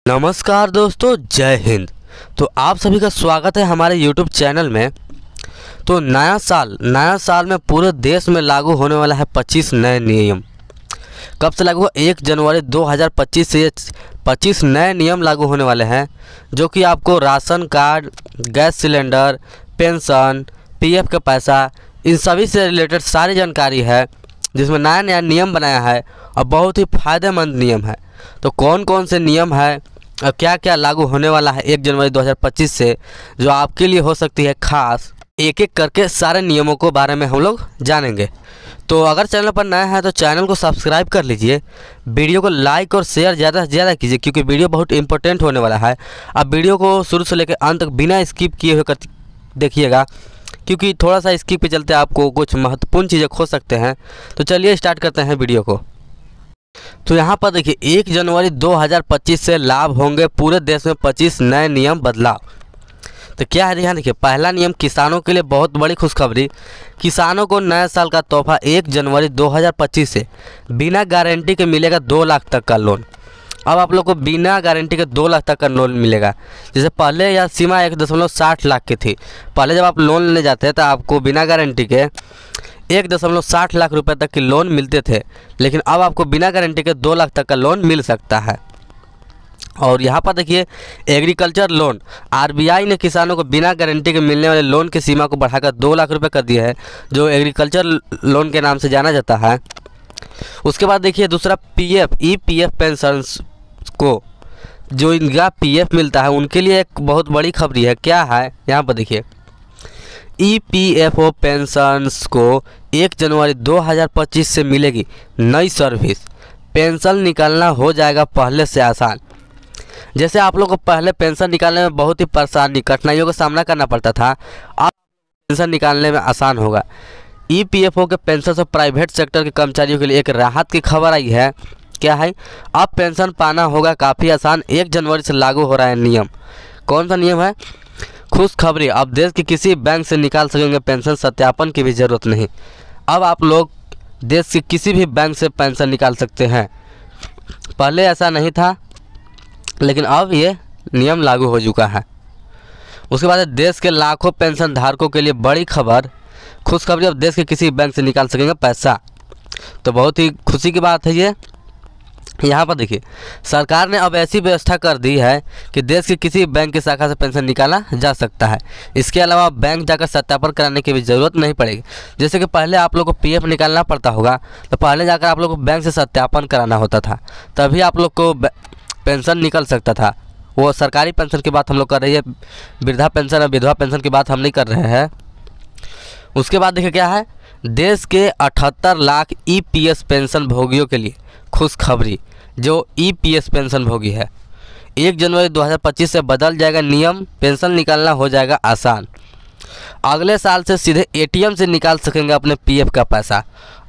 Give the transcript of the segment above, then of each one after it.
नमस्कार दोस्तों, जय हिंद। तो आप सभी का स्वागत है हमारे YouTube चैनल में। तो नया साल में पूरे देश में लागू होने वाला है 25 नए नियम। कब से लागू? 1 जनवरी 2025 से 25 नए नियम लागू होने वाले हैं, जो कि आपको ration card, gas cylinder, pension, PF का पैसा, इन सभी से रिलेटेड सारी जानकारी है, जिसमें नया नया नियम बनाया है और बहुत ही फ़ायदेमंद नियम है। तो कौन कौन से नियम है और क्या क्या लागू होने वाला है 1 जनवरी 2025 से, जो आपके लिए हो सकती है खास, एक एक करके सारे नियमों को बारे में हम लोग जानेंगे। तो अगर चैनल पर नया है तो चैनल को सब्सक्राइब कर लीजिए, वीडियो को लाइक और शेयर ज़्यादा से ज़्यादा कीजिए, क्योंकि वीडियो बहुत इंपॉर्टेंट होने वाला है। आप वीडियो को शुरू से लेकर अंत तक बिना स्किप किए हुए देखिएगा, क्योंकि थोड़ा सा स्किप के चलते आपको कुछ महत्वपूर्ण चीज़ें खो सकते हैं। तो चलिए स्टार्ट करते हैं वीडियो को। तो यहाँ पर देखिए, 1 जनवरी 2025 से लाभ होंगे पूरे देश में 25 नए नियम बदलाव। तो क्या है यहाँ देखिए, पहला नियम किसानों के लिए बहुत बड़ी खुशखबरी। किसानों को नए साल का तोहफा 1 जनवरी 2025 से बिना गारंटी के मिलेगा 2 लाख तक का लोन। अब आप लोग को बिना गारंटी के 2 लाख तक का लोन मिलेगा। जैसे पहले यह सीमा 1.60 लाख की थी। पहले जब आप लोन लेने जाते हैं तो आपको बिना गारंटी के 1.60 लाख रुपए तक की लोन मिलते थे, लेकिन अब आपको बिना गारंटी के 2 लाख तक का लोन मिल सकता है। और यहाँ पर देखिए, एग्रीकल्चर लोन, आरबीआई ने किसानों को बिना गारंटी के मिलने वाले लोन की सीमा को बढ़ाकर 2 लाख रुपए कर दिया है, जो एग्रीकल्चर लोन के नाम से जाना जाता है। उसके बाद देखिए दूसरा, पीएफ, ईपीएफ पेंशन को जो इनका पीएफ मिलता है उनके लिए एक बहुत बड़ी खबरी है। क्या है यहाँ पर देखिए, ईपीएफओ पेंशन्स को 1 जनवरी 2025 से मिलेगी नई सर्विस। पेंशन निकालना हो जाएगा पहले से आसान। जैसे आप लोग को पहले पेंशन निकालने में बहुत ही परेशानी, कठिनाइयों का सामना करना पड़ता था, अब पेंशन निकालने में आसान होगा। ईपीएफओ के पेंशन से प्राइवेट सेक्टर के कर्मचारियों के लिए एक राहत की खबर आई है। क्या है? अब पेंशन पाना होगा काफ़ी आसान। 1 जनवरी से लागू हो रहा है नियम। कौन सा नियम है? खुशखबरी, अब देश के किसी बैंक से निकाल सकेंगे पेंशन, सत्यापन की भी ज़रूरत नहीं। अब आप लोग देश के किसी भी बैंक से पेंशन निकाल सकते हैं। पहले ऐसा नहीं था, लेकिन अब ये नियम लागू हो चुका है। उसके बाद देश के लाखों पेंशन धारकों के लिए बड़ी खबर, खुशखबरी, अब देश के किसी बैंक से निकाल सकेंगे पैसा। तो बहुत ही खुशी की बात है ये। यहाँ पर देखिए, सरकार ने अब ऐसी व्यवस्था कर दी है कि देश के किसी बैंक की शाखा से पेंशन निकाला जा सकता है। इसके अलावा बैंक जाकर सत्यापन कराने की भी ज़रूरत नहीं पड़ेगी। जैसे कि पहले आप लोग को पीएफ निकालना पड़ता होगा, तो पहले जाकर आप लोग को बैंक से सत्यापन कराना होता था, तभी आप लोग को पेंशन निकल सकता था। वो सरकारी पेंशन की बात हम लोग कर रही है, वृद्धा पेंशन और विधवा पेंशन की बात हम नहीं कर रहे हैं। उसके बाद देखिए क्या है, देश के 78 लाख ईपीएस पेंशन भोगियों के लिए खुशखबरी। जो ईपीएस पेंशन भोगी है, 1 जनवरी 2025 से बदल जाएगा नियम, पेंशन निकालना हो जाएगा आसान। अगले साल से सीधे एटीएम से निकाल सकेंगे अपने पीएफ का पैसा।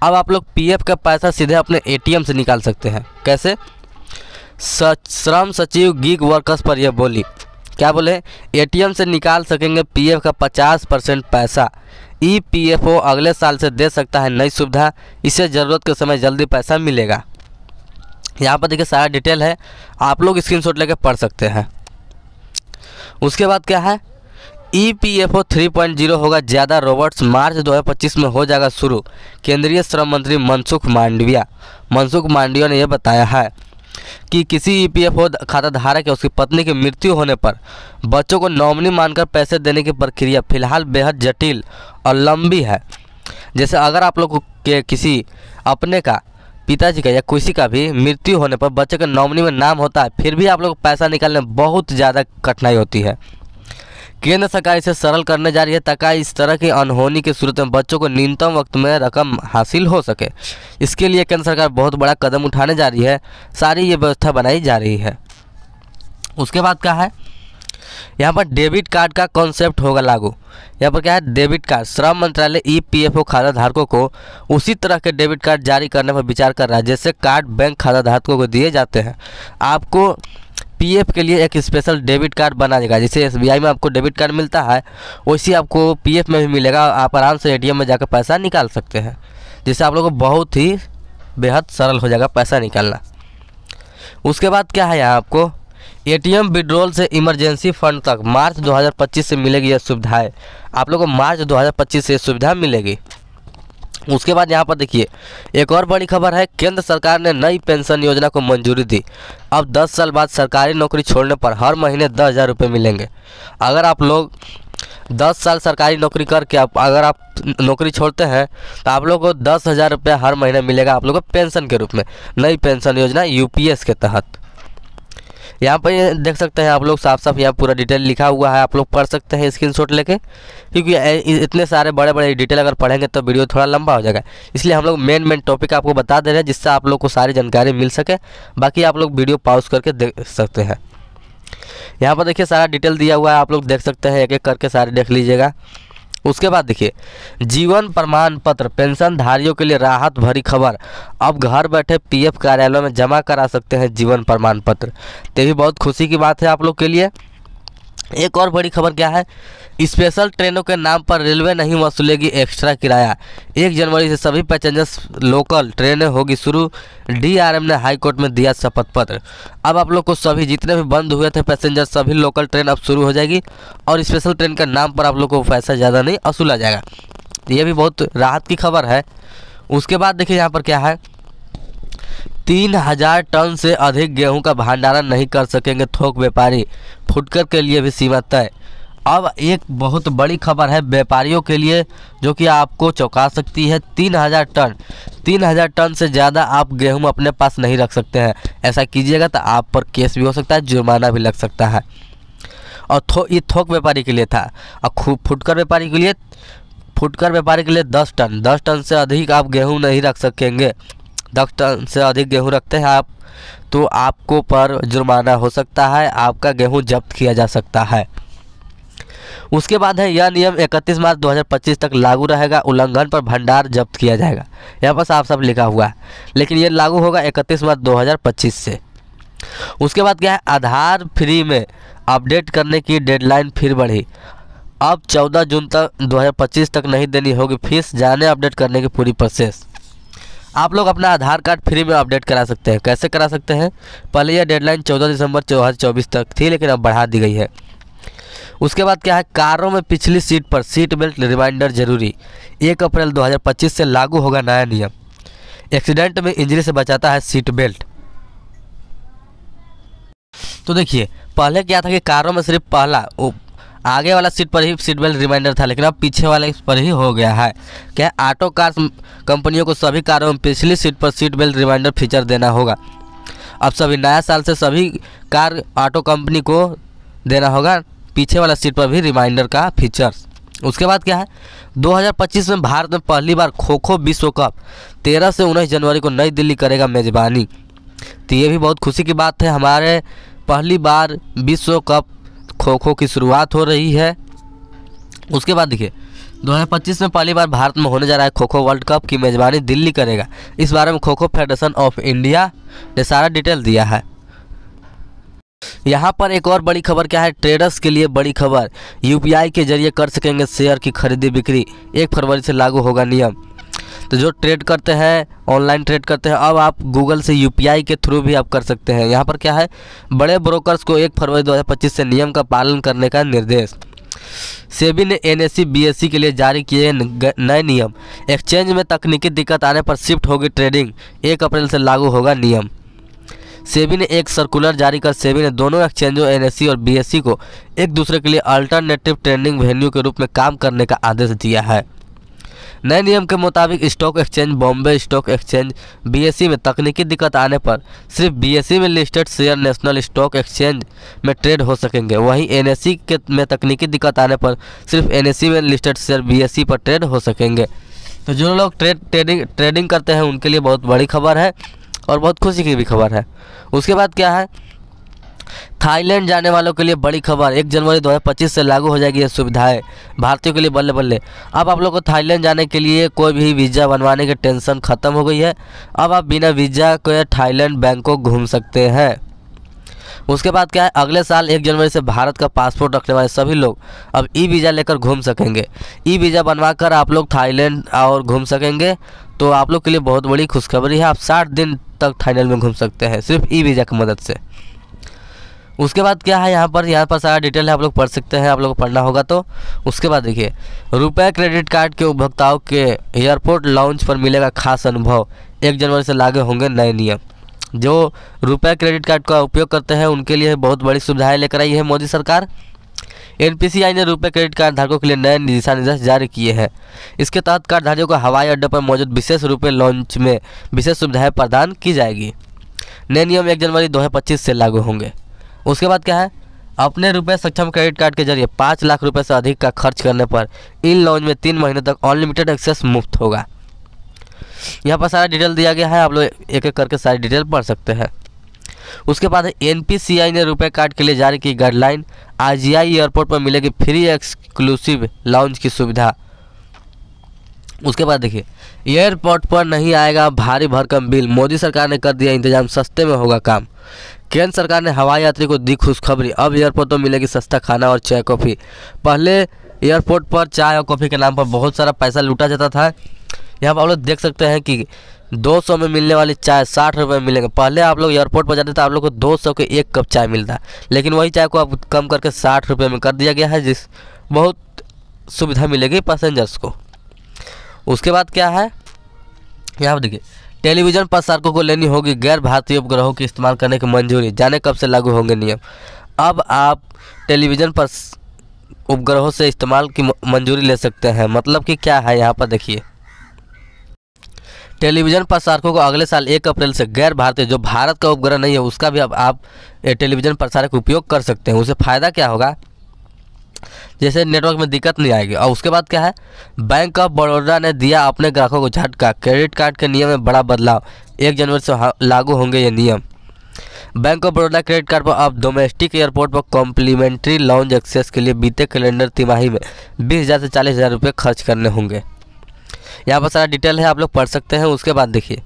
अब आप लोग पीएफ का पैसा सीधे अपने एटीएम से निकाल सकते हैं। कैसे? श्रम सचिव गीग वर्कर्स पर यह बोली। क्या बोले? एटीएम से निकाल सकेंगे पीएफ का 50% पैसा। ईपीएफओ अगले साल से दे सकता है नई सुविधा, इससे ज़रूरत के समय जल्दी पैसा मिलेगा। यहाँ पर देखिए सारा डिटेल है, आप लोग स्क्रीनशॉट लेकर पढ़ सकते हैं। उसके बाद क्या है, ईपीएफओ 3.0 होगा ज़्यादा रोबोट्स, मार्च 2025 में हो जाएगा शुरू। केंद्रीय श्रम मंत्री मनसुख मांडविया ने यह बताया है कि किसी ईपीएफओ खाता धारक या उसकी पत्नी की मृत्यु होने पर बच्चों को नॉमिनी मानकर पैसे देने की प्रक्रिया फिलहाल बेहद जटिल और लंबी है। जैसे अगर आप लोग के किसी अपने का, पिताजी का या किसी का भी मृत्यु होने पर बच्चे के नॉमिनी में नाम होता है, फिर भी आप लोग को पैसा निकालने में बहुत ज़्यादा कठिनाई होती है। केंद्र सरकार इसे सरल करने जा रही है, ताकि इस तरह की अनहोनी की सूरत में बच्चों को न्यूनतम वक्त में रकम हासिल हो सके। इसके लिए केंद्र सरकार बहुत बड़ा कदम उठाने जा रही है, सारी ये व्यवस्था बनाई जा रही है। उसके बाद क्या है, यहाँ पर डेबिट कार्ड का कॉन्सेप्ट होगा लागू। यहाँ पर क्या है, डेबिट कार्ड, श्रम मंत्रालय ईपीएफओ खाता धारकों को उसी तरह के डेबिट कार्ड जारी करने पर विचार कर रहा है जैसे कार्ड बैंक खाता धारकों को दिए जाते हैं। आपको पीएफ के लिए एक स्पेशल डेबिट कार्ड बना देगा। जैसे एसबीआई में आपको डेबिट कार्ड मिलता है, वैसे आपको पीएफ में भी मिलेगा। आप आराम से एटीएम में जाकर पैसा निकाल सकते हैं, जिससे आप लोगों को बहुत ही बेहद सरल हो जाएगा पैसा निकालना। उसके बाद क्या है, यहाँ आपको एटीएम विड्रॉल से इमरजेंसी फंड तक मार्च 2025 से मिलेगी यह सुविधाएं। आप लोगों को मार्च 2025 से ये सुविधा मिलेगी। उसके बाद यहाँ पर देखिए एक और बड़ी खबर है, केंद्र सरकार ने नई पेंशन योजना को मंजूरी दी। अब 10 साल बाद सरकारी नौकरी छोड़ने पर हर महीने 10,000 रुपये मिलेंगे। अगर आप लोग 10 साल सरकारी नौकरी करके अगर आप नौकरी छोड़ते हैं तो आप लोग को 10,000 रुपये हर महीने मिलेगा आप लोग को पेंशन के रूप में, नई पेंशन योजना यूपीएस के तहत। यहाँ पर ये देख सकते हैं आप लोग, साफ साफ यहाँ पूरा डिटेल लिखा हुआ है, आप लोग पढ़ सकते हैं स्क्रीनशॉट लेके, क्योंकि इतने सारे बड़े बड़े डिटेल अगर पढ़ेंगे तो वीडियो थोड़ा लंबा हो जाएगा। इसलिए हम लोग मेन टॉपिक आपको बता दे रहे हैं जिससे आप लोग को सारी जानकारी मिल सके। बाकी आप लोग वीडियो पॉज करके देख सकते हैं। यहाँ पर देखिए सारा डिटेल दिया हुआ है, आप लोग देख सकते हैं, एक एक करके सारे देख लीजिएगा। उसके बाद देखिए जीवन प्रमाण पत्र पेंशनधारियों के लिए राहत भरी खबर। अब घर बैठे पीएफ कार्यालयों में जमा करा सकते हैं जीवन प्रमाण पत्र। तो ये भी बहुत खुशी की बात है आप लोग के लिए। एक और बड़ी खबर क्या है, स्पेशल ट्रेनों के नाम पर रेलवे नहीं वसूलेगी एक्स्ट्रा किराया। 1 जनवरी से सभी पैसेंजर्स लोकल ट्रेनें होगी शुरू। डीआरएम ने हाई कोर्ट में दिया शपथ पत्र। अब आप लोग को सभी जितने भी बंद हुए थे पैसेंजर, सभी लोकल ट्रेन अब शुरू हो जाएगी और स्पेशल ट्रेन के नाम पर आप लोग को पैसा ज़्यादा नहीं वसूला जाएगा। ये भी बहुत राहत की खबर है। उसके बाद देखिए यहाँ पर क्या है, 3,000 टन से अधिक गेहूं का भंडारण नहीं कर सकेंगे थोक व्यापारी, फुटकर के लिए भी सीमा तय। अब एक बहुत बड़ी खबर है व्यापारियों के लिए जो कि आपको चौंका सकती है। 3,000 टन से ज़्यादा आप गेहूं अपने पास नहीं रख सकते हैं। ऐसा कीजिएगा तो आप पर केस भी हो सकता है, जुर्माना भी लग सकता है। और ये थोक व्यापारी के लिए था। और फुटकर व्यापारी के लिए 10 टन से अधिक आप गेहूँ नहीं रख सकेंगे। 10 टन से अधिक गेहूं रखते हैं आप तो आपको पर जुर्माना हो सकता है, आपका गेहूं जब्त किया जा सकता है। उसके बाद है यह नियम 31 मार्च 2025 तक लागू रहेगा, उल्लंघन पर भंडार जब्त किया जाएगा। यहाँ पर साफ साफ लिखा हुआ है, लेकिन ये लागू होगा 31 मार्च 2025 से। उसके बाद क्या है, आधार फ्री में अपडेट करने की डेडलाइन फिर बढ़ी। अब 14 जून तक 2025 तक नहीं देनी होगी फीस, जाने अपडेट करने की पूरी प्रोसेस। आप लोग अपना आधार कार्ड फ्री में अपडेट करा सकते हैं। कैसे करा सकते हैं, पहले यह डेडलाइन 14 दिसंबर 2024 तक थी, लेकिन अब बढ़ा दी गई है। उसके बाद क्या है, कारों में पिछली सीट पर सीट बेल्ट रिमाइंडर जरूरी। 1 अप्रैल 2025 से लागू होगा नया नियम। एक्सीडेंट में इंजरी से बचाता है सीट बेल्ट। तो देखिए पहले क्या था कि कारों में सिर्फ पहला आगे वाला सीट पर ही सीट बेल्ट रिमाइंडर था, लेकिन अब पीछे वाले पर ही हो गया है। क्या ऑटो कार कंपनियों को सभी कारों में पिछली सीट पर सीट बेल्ट रिमाइंडर फीचर देना होगा। अब सभी नया साल से सभी कार ऑटो कंपनी को देना होगा पीछे वाला सीट पर भी रिमाइंडर का फीचर्स। उसके बाद क्या है, 2025 में भारत में पहली बार खो खो विश्व कप 13 से 19 जनवरी को नई दिल्ली करेगा मेजबानी। तो ये भी बहुत खुशी की बात है, हमारे पहली बार विश्व कप खो खो की शुरुआत हो रही है। उसके बाद देखिए 2025 में पहली बार भारत में होने जा रहा है खो खो वर्ल्ड कप की मेजबानी दिल्ली करेगा। इस बारे में kho kho federation of India ने सारा डिटेल दिया है। यहाँ पर एक और बड़ी खबर क्या है, ट्रेडर्स के लिए बड़ी खबर, यूपीआई के जरिए कर सकेंगे शेयर की खरीदी बिक्री। 1 फरवरी से लागू होगा नियम। तो जो ट्रेड करते हैं, ऑनलाइन ट्रेड करते हैं, अब आप गूगल से यूपीआई के थ्रू भी आप कर सकते हैं। यहाँ पर क्या है, बड़े ब्रोकर्स को 1 फरवरी 2025 से नियम का पालन करने का निर्देश। सेबी ने एनएसई बीएसई के लिए जारी किए नए नियम। एक्सचेंज में तकनीकी दिक्कत आने पर शिफ्ट होगी ट्रेडिंग। 1 अप्रैल से लागू होगा नियम। सेबी ने एक सर्कुलर जारी कर सेबी ने दोनों एक्सचेंजों एनएसई और बीएसई को एक दूसरे के लिए अल्टरनेटिव ट्रेडिंग वेन्यू के रूप में काम करने का आदेश दिया है। नए नियम के मुताबिक stock exchange Bombay stock exchange BSE में तकनीकी दिक्कत आने पर सिर्फ बीएसई में listed share national stock exchange में ट्रेड हो सकेंगे। वहीं एनएसई में तकनीकी दिक्कत आने पर सिर्फ एनएसई में लिस्टेड शेयर बीएसई पर ट्रेड हो सकेंगे। तो जो लोग ट्रेडिंग करते हैं उनके लिए बहुत बड़ी खबर है और बहुत खुशी की भी खबर है। उसके बाद क्या है, थाईलैंड जाने वालों के लिए बड़ी खबर। 1 जनवरी 2025 से लागू हो जाएगी ये सुविधाएं। भारतीयों के लिए बल्ले बल्ले। अब आप लोग को थाईलैंड जाने के लिए कोई भी वीज़ा बनवाने की टेंशन ख़त्म हो गई है। अब आप बिना वीज़ा के थाईलैंड बैंकॉक घूम सकते हैं। उसके बाद क्या है, अगले साल 1 जनवरी से भारत का पासपोर्ट रखने वाले सभी लोग अब ई वीज़ा लेकर घूम सकेंगे। ई वीज़ा बनवा कर आप लोग थाईलैंड और घूम सकेंगे। तो आप लोग के लिए बहुत बड़ी खुशखबरी है, आप 60 दिन तक थाईलैंड में घूम सकते हैं सिर्फ ई वीज़ा की मदद से। उसके बाद क्या है यहाँ पर सारा डिटेल है, आप लोग पढ़ सकते हैं, आप लोग को पढ़ना होगा तो। उसके बाद देखिए, रुपए क्रेडिट कार्ड के उपभोक्ताओं के एयरपोर्ट लॉन्च पर मिलेगा खास अनुभव, 1 जनवरी से लागू होंगे नए नियम। जो रुपए क्रेडिट कार्ड का उपयोग करते हैं उनके लिए बहुत बड़ी सुविधाएं लेकर आई है मोदी सरकार। एनपीसीआई ने रुपए क्रेडिट कार्ड धारकों के लिए नए दिशा निर्देश जारी किए हैं। इसके तहत कार्डधारियों को हवाई अड्डे पर मौजूद विशेष रुपए लॉन्च में विशेष सुविधाएं प्रदान की जाएगी। नए नियम 1 जनवरी 2025 से लागू होंगे। उसके बाद क्या है, अपने रुपए सक्षम क्रेडिट कार्ड के जरिए 5 लाख रुपए से अधिक का खर्च करने पर इन लॉन्च में 3 महीने तक अनलिमिटेड एक्सेस मुफ्त होगा। यहाँ पर सारा डिटेल दिया गया है, आप लोग एक एक करके सारी डिटेल पढ़ सकते हैं। उसके बाद एनपीसीआई ने रुपए कार्ड के लिए जारी की गाइडलाइन, आईजीआई एयरपोर्ट पर मिलेगी फ्री एक्सक्लूसिव लाउंज की सुविधा। उसके बाद देखिए, एयरपोर्ट पर नहीं आएगा भारी भरकम बिल, मोदी सरकार ने कर दिया इंतजाम, सस्ते में होगा काम। केंद्र सरकार ने हवाई यात्री को दी खुशखबरी, अब एयरपोर्ट पर मिलेगी सस्ता खाना और चाय कॉफ़ी। पहले एयरपोर्ट पर चाय और कॉफ़ी के नाम पर बहुत सारा पैसा लूटा जाता था। यहाँ पर आप लोग देख सकते हैं कि 200 में मिलने वाली चाय 60 रुपये में मिलेंगे। पहले आप लोग एयरपोर्ट पर जाते थे, आप लोग को 200 के 1 कप चाय मिलता, लेकिन वही चाय को अब कम करके 60 रुपये में कर दिया गया है, जिस बहुत सुविधा मिलेगी पैसेंजर्स को। उसके बाद क्या है, यहाँ पर देखिए, टेलीविज़न प्रसारकों को लेनी होगी गैर भारतीय उपग्रहों की इस्तेमाल करने की मंजूरी, जाने कब से लागू होंगे नियम। अब आप टेलीविज़न पर उपग्रहों से इस्तेमाल की मंजूरी ले सकते हैं। मतलब कि क्या है, यहाँ पर देखिए, टेलीविज़न प्रसारकों को अगले साल 1 अप्रैल से गैर भारतीय, जो भारत का उपग्रह नहीं है उसका भी अब आप टेलीविज़न प्रसारक उपयोग कर सकते हैं। उसे फ़ायदा क्या होगा, जैसे नेटवर्क में दिक्कत नहीं आएगी। और उसके बाद क्या है, बैंक ऑफ बड़ौदा ने दिया अपने ग्राहकों को झटका, क्रेडिट कार्ड के नियम में बड़ा बदलाव, 1 जनवरी से लागू होंगे ये नियम। Bank of Baroda credit card पर अब डोमेस्टिक एयरपोर्ट पर कॉम्प्लीमेंट्री लाउंज एक्सेस के लिए बीते कैलेंडर तिमाही में 20,000 से 40,000 रुपये खर्च करने होंगे। यहाँ पर सारा डिटेल है, आप लोग पढ़ सकते हैं। उसके बाद देखिए,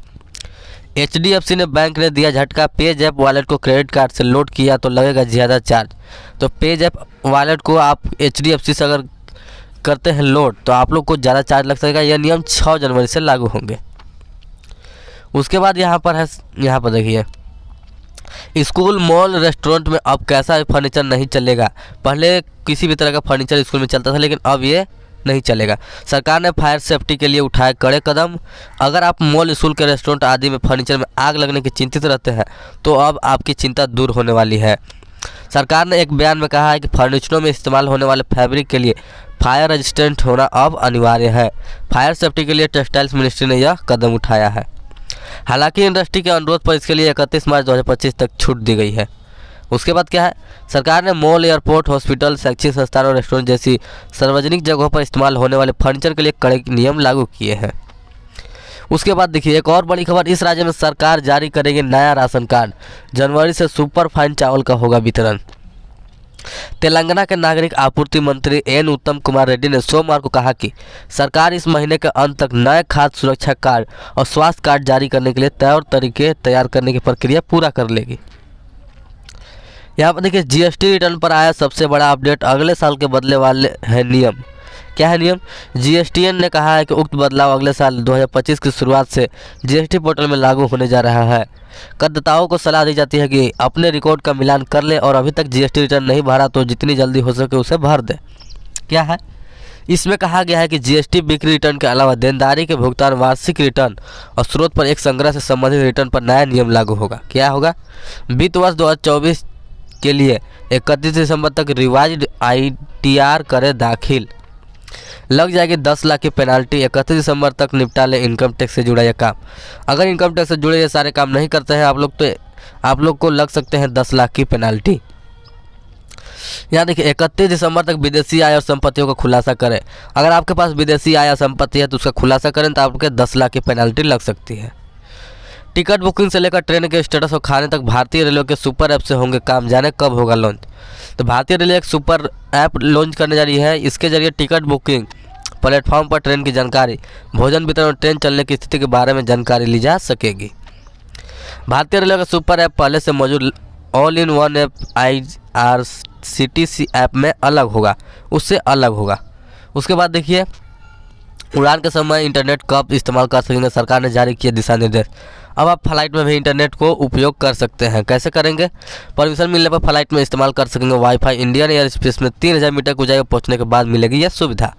HDFC ने बैंक ने दिया झटका, पेजैप वॉलेट को क्रेडिट कार्ड से लोड किया तो लगेगा ज़्यादा चार्ज। तो पेजैप वॉलेट को आप HDFC से अगर करते हैं लोड तो आप लोग को ज़्यादा चार्ज लग सकेगा। यह नियम 6 जनवरी से लागू होंगे। उसके बाद यहाँ पर देखिए, स्कूल मॉल रेस्टोरेंट में अब कैसा फर्नीचर नहीं चलेगा। पहले किसी भी तरह का फर्नीचर स्कूल में चलता था, लेकिन अब ये नहीं चलेगा। सरकार ने फायर सेफ्टी के लिए उठाए कड़े कदम। अगर आप मॉल, स्कूल के रेस्टोरेंट आदि में फर्नीचर में आग लगने की चिंतित रहते हैं तो अब आपकी चिंता दूर होने वाली है। सरकार ने एक बयान में कहा है कि फर्नीचरों में इस्तेमाल होने वाले फैब्रिक के लिए फायर रेजिस्टेंट होना अब अनिवार्य है। फायर सेफ्टी के लिए टेक्सटाइल्स मिनिस्ट्री ने यह कदम उठाया है। हालांकि इंडस्ट्री के अनुरोध पर इसके लिए 31 मार्च 2025 तक छूट दी गई है। उसके बाद क्या है, सरकार ने मॉल, एयरपोर्ट, हॉस्पिटल, शैक्षिक संस्थान और रेस्टोरेंट जैसी सार्वजनिक जगहों पर इस्तेमाल होने वाले फर्नीचर के लिए कड़े नियम लागू किए हैं। उसके बाद देखिए, एक और बड़ी खबर, इस राज्य में सरकार जारी करेगी नया राशन कार्ड, जनवरी से सुपर फाइन चावल का होगा वितरण। तेलंगाना के नागरिक आपूर्ति मंत्री एन उत्तम कुमार रेड्डी ने सोमवार को कहा कि सरकार इस महीने के अंत तक नए खाद्य सुरक्षा कार्ड और स्वास्थ्य कार्ड जारी करने के लिए तय तरीके तैयार करने की प्रक्रिया पूरा कर लेगी। यहाँ पर देखिए, जीएसटी रिटर्न पर आया सबसे बड़ा अपडेट, अगले साल के बदले वाले हैं नियम। क्या है नियम, जीएसटीएन ने कहा है कि उक्त बदलाव अगले साल 2025 की शुरुआत से जीएसटी पोर्टल में लागू होने जा रहा है। करदाताओं को सलाह दी जाती है कि अपने रिकॉर्ड का मिलान कर ले और अभी तक जीएसटी रिटर्न नहीं भरा तो जितनी जल्दी हो सके उसे भर दे। क्या है, इसमें कहा गया है कि जीएसटी बिक्री रिटर्न के अलावा देनदारी के भुगतान, वार्षिक रिटर्न और स्रोत पर एक संग्रह से संबंधित रिटर्न पर नया नियम लागू होगा। क्या होगा, वित्त वर्ष 2024 के लिए 31 दिसंबर तक रिवाइज्ड ITR करें दाखिल, लग जाएगी 10 लाख की पेनाल्टी। 31 दिसंबर तक निपटा ले इनकम टैक्स से जुड़ा यह काम। अगर इनकम टैक्स से जुड़े ये सारे काम नहीं करते हैं आप लोग, तो आप लोग को लग सकते हैं 10 लाख की पेनाल्टी। यहाँ देखिए, 31 दिसंबर तक विदेशी आय और संपत्तियों का खुलासा करें। अगर आपके पास विदेशी आय या संपत्ति है तो उसका खुलासा करें तो आपके 10 लाख की पेनाल्टी लग सकती है। टिकट बुकिंग से लेकर ट्रेन के स्टेटस और खाने तक भारतीय रेलवे के सुपर ऐप से होंगे काम, जाने कब होगा लॉन्च। तो भारतीय रेलवे एक सुपर ऐप लॉन्च करने जा रही है। इसके जरिए टिकट बुकिंग, प्लेटफॉर्म पर ट्रेन की जानकारी, भोजन वितरण और ट्रेन चलने की स्थिति के बारे में जानकारी ली जा सकेगी। भारतीय रेलवे का सुपर ऐप पहले से मौजूद all in one app IRCTC app में अलग होगा, उससे अलग होगा। उसके बाद देखिए, उड़ान के समय इंटरनेट कब इस्तेमाल कर सकेंगे, सरकार ने जारी किया दिशा निर्देश। अब आप फ्लाइट में भी इंटरनेट को उपयोग कर सकते हैं। कैसे करेंगे? परमिशन मिलने पर फ्लाइट में इस्तेमाल कर सकेंगे वाईफाई। इंडियन एयर स्पेस में 3000 मीटर की ऊंचाई पर पहुंचने के बाद मिलेगी यह सुविधा।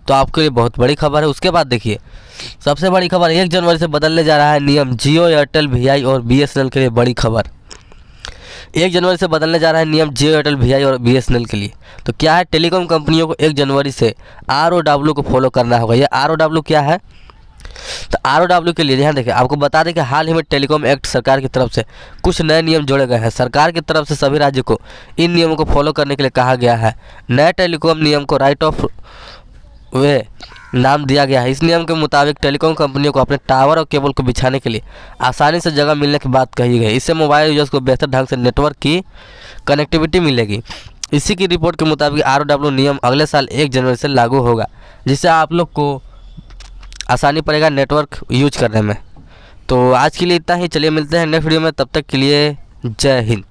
तो आपके लिए बहुत बड़ी खबर है। उसके बाद देखिए सबसे बड़ी खबर, 1 जनवरी से बदलने जा रहा है नियम। जियो, एयरटेल, वीआई और बीएसएनएल के लिए बड़ी खबर। 1 जनवरी से बदलने जा रहा है नियम जियो, एयरटेल, वीआई और बीएसएनएल के लिए। तो क्या है, टेलीकॉम कंपनियों को 1 जनवरी से ROW को फॉलो करना होगा। ये ROW क्या है? तो ROW के लिए ध्यान देखिए, आपको बता दें कि हाल ही में टेलीकॉम एक्ट सरकार की तरफ से कुछ नए नियम जोड़े गए हैं। सरकार की तरफ से सभी राज्यों को इन नियमों को फॉलो करने के लिए कहा गया है। नए टेलीकॉम नियम को राइट ऑफ वे नाम दिया गया है। इस नियम के मुताबिक टेलीकॉम कंपनियों को अपने टावर और केबल को बिछाने के लिए आसानी से जगह मिलने की बात कही गई। इससे मोबाइल यूजर्स को बेहतर ढंग से नेटवर्क की कनेक्टिविटी मिलेगी। इसी की रिपोर्ट के मुताबिक ROW नियम अगले साल 1 जनवरी से लागू होगा, जिससे आप लोग को आसानी पड़ेगा नेटवर्क यूज करने में। तो आज के लिए इतना ही, चलिए मिलते हैं नेक्स्ट वीडियो में, तब तक के लिए जय हिंद।